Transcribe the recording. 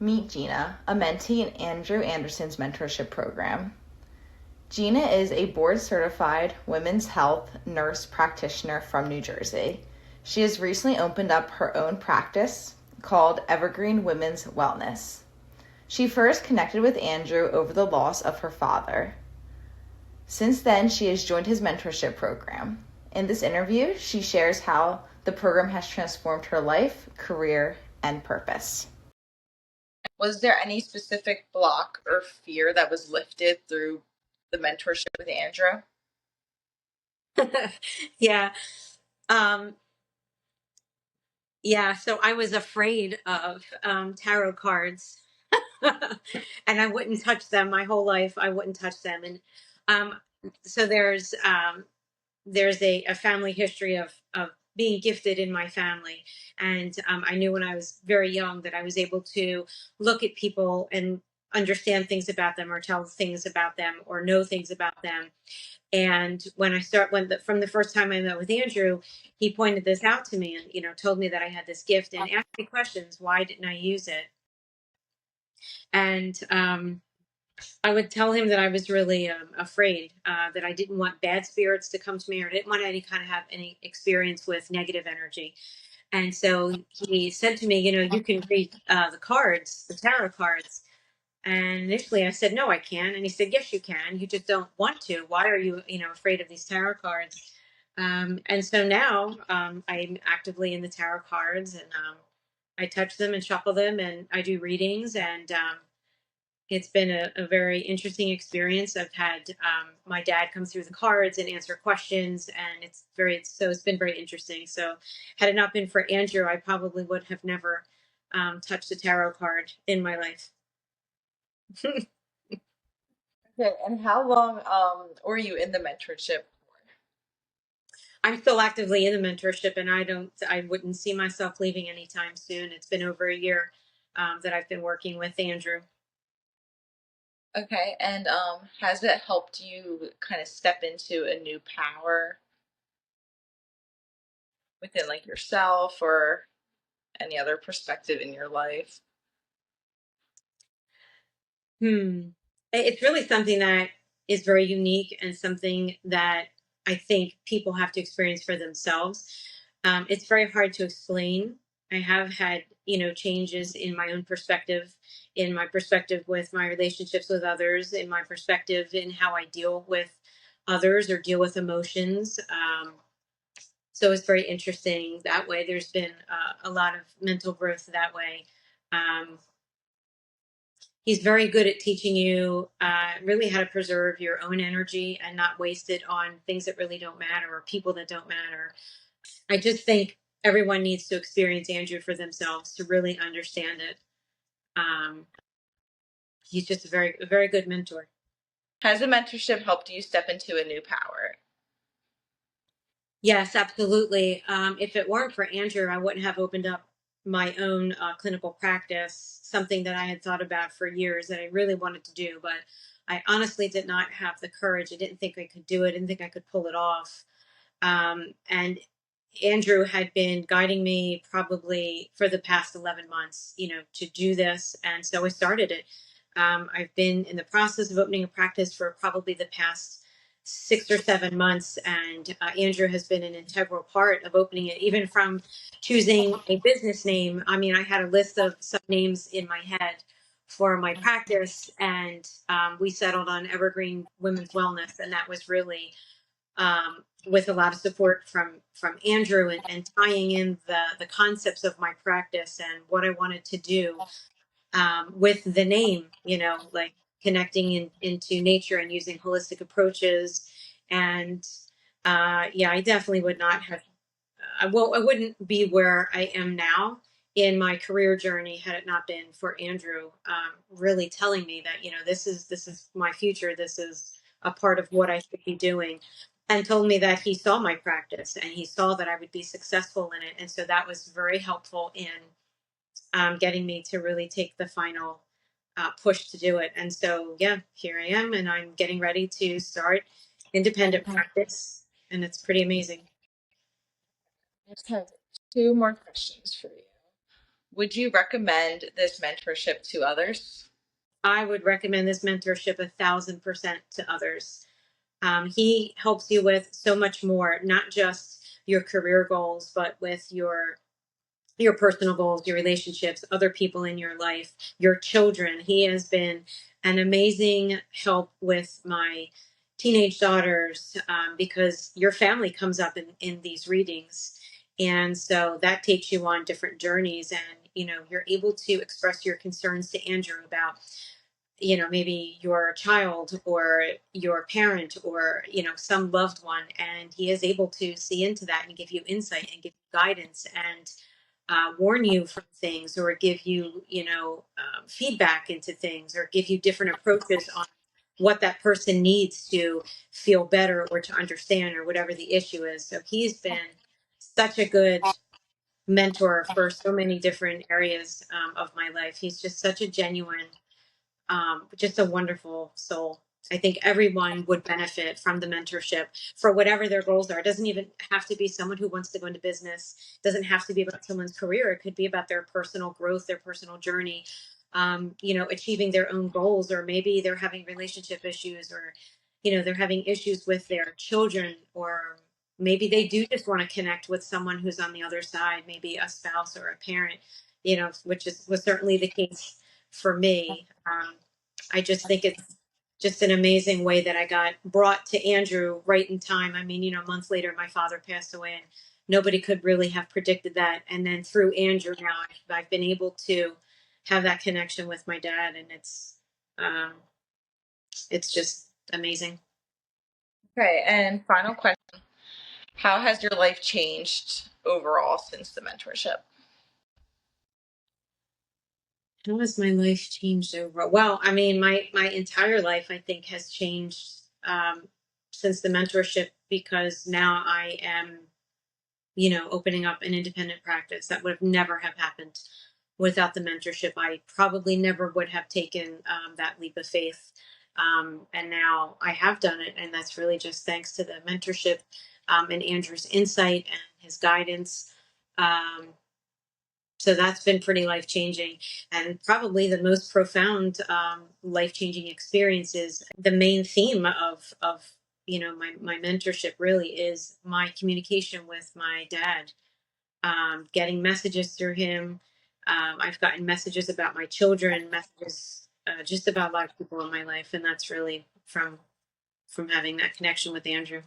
Meet Gina, a mentee in Andrew Anderson's mentorship program. Gina is a board-certified women's health nurse practitioner from New Jersey. She has recently opened up her own practice called Evergreen Women's Wellness. She first connected with Andrew over the loss of her father. Since then, she has joined his mentorship program. In this interview, she shares how the program has transformed her life, career, and purpose. Was there any specific block or fear that was lifted through the mentorship with Andrew? Yeah. Um, yeah. So I was afraid of tarot cards and I wouldn't touch them my whole life. I wouldn't touch them. And um, so there's a family history of being gifted in my family. And I knew when I was very young that I was able to look at people and understand things about them or tell things about them or know things about them. And from the first time I met with Andrew, he pointed this out to me and, told me that I had this gift and asked me questions. Why didn't I use it? And I would tell him that I was really afraid, that I didn't want bad spirits to come to me, or didn't want any kind of have any experience with negative energy. And so he said to me, you can read the cards, the tarot cards. And initially I said, no, I can't. And he said, yes, you can. You just don't want to. Why are you, afraid of these tarot cards? And so now I'm actively in the tarot cards, and I touch them and shuffle them, and I do readings. And it's been a very interesting experience. I've had my dad come through the cards and answer questions, and it's been very interesting. So had it not been for Andrew, I probably would have never touched a tarot card in my life. Okay, and how long were you in the mentorship for? I'm still actively in the mentorship, and I wouldn't see myself leaving anytime soon. It's been over a year that I've been working with Andrew. Okay, and has it helped you kind of step into a new power within like yourself or any other perspective in your life? It's really something that is very unique and something that I think people have to experience for themselves. It's very hard to explain. I have had, changes in my own perspective, in my perspective with my relationships with others, in my perspective in how I deal with others or deal with emotions. So it's very interesting that way. There's been a lot of mental growth that way. Um, he's very good at teaching you really how to preserve your own energy and not waste it on things that really don't matter or people that don't matter. I just think everyone needs to experience Andrew for themselves to really understand it. Um, he's just a very good mentor. Has the mentorship helped you step into a new power? Yes, absolutely. If it weren't for Andrew, I wouldn't have opened up my own clinical practice, something that I had thought about for years that I really wanted to do, but I honestly did not have the courage. I didn't think I could do it. I didn't think I could pull it off. And Andrew had been guiding me probably for the past 11 months, to do this. And so I started it. I've been in the process of opening a practice for probably the past 6 or 7 months. And Andrew has been an integral part of opening it, even from choosing a business name. I mean, I had a list of some names in my head for my practice, and we settled on Evergreen Women's Wellness. And that was really with a lot of support from Andrew, and tying in the concepts of my practice and what I wanted to do with the name, like connecting into nature and using holistic approaches. And yeah, I definitely would not have, I wouldn't be where I am now in my career journey had it not been for Andrew really telling me that, this is my future. This is a part of what I should be doing, and told me that he saw my practice and he saw that I would be successful in it. And so that was very helpful in getting me to really take the final push to do it. And so, yeah, here I am, and I'm getting ready to start independent practice, and it's pretty amazing. I just have two more questions for you. Would you recommend this mentorship to others? I would recommend this mentorship 1,000% to others. He helps you with so much more, not just your career goals, but with your personal goals, your relationships, other people in your life, your children. He has been an amazing help with my teenage daughters, because your family comes up in these readings. And so that takes you on different journeys. And, you're able to express your concerns to Andrew about, maybe your child or your parent or, some loved one. And he is able to see into that and give you insight and give you guidance and warn you from things or give you, feedback into things or give you different approaches on what that person needs to feel better or to understand or whatever the issue is. So he's been such a good mentor for so many different areas of my life. He's just such a genuine, just a wonderful soul. I think everyone would benefit from the mentorship for whatever their goals are. It doesn't even have to be someone who wants to go into business. It doesn't have to be about someone's career. It could be about their personal growth, their personal journey, achieving their own goals, or maybe they're having relationship issues, or, they're having issues with their children, or maybe they do just want to connect with someone who's on the other side, maybe a spouse or a parent, which was certainly the case for me. I just think it's just an amazing way that I got brought to Andrew right in time. I mean, months later, my father passed away, and nobody could really have predicted that. And then through Andrew, now I've been able to have that connection with my dad, and um, it's just amazing. Okay, and final question. How has your life changed overall since the mentorship? How has my life changed overall? Well, I mean, my entire life, I think, has changed since the mentorship, because now I am, opening up an independent practice. That would have never have happened without the mentorship. I probably never would have taken that leap of faith. And now I have done it. And that's really just thanks to the mentorship, and Andrew's insight and his guidance. Um, so that's been pretty life changing, and probably the most profound life changing experiences. The main theme of my mentorship really is my communication with my dad, getting messages through him. I've gotten messages about my children, messages just about a lot of people in my life, and that's really from having that connection with Andrew.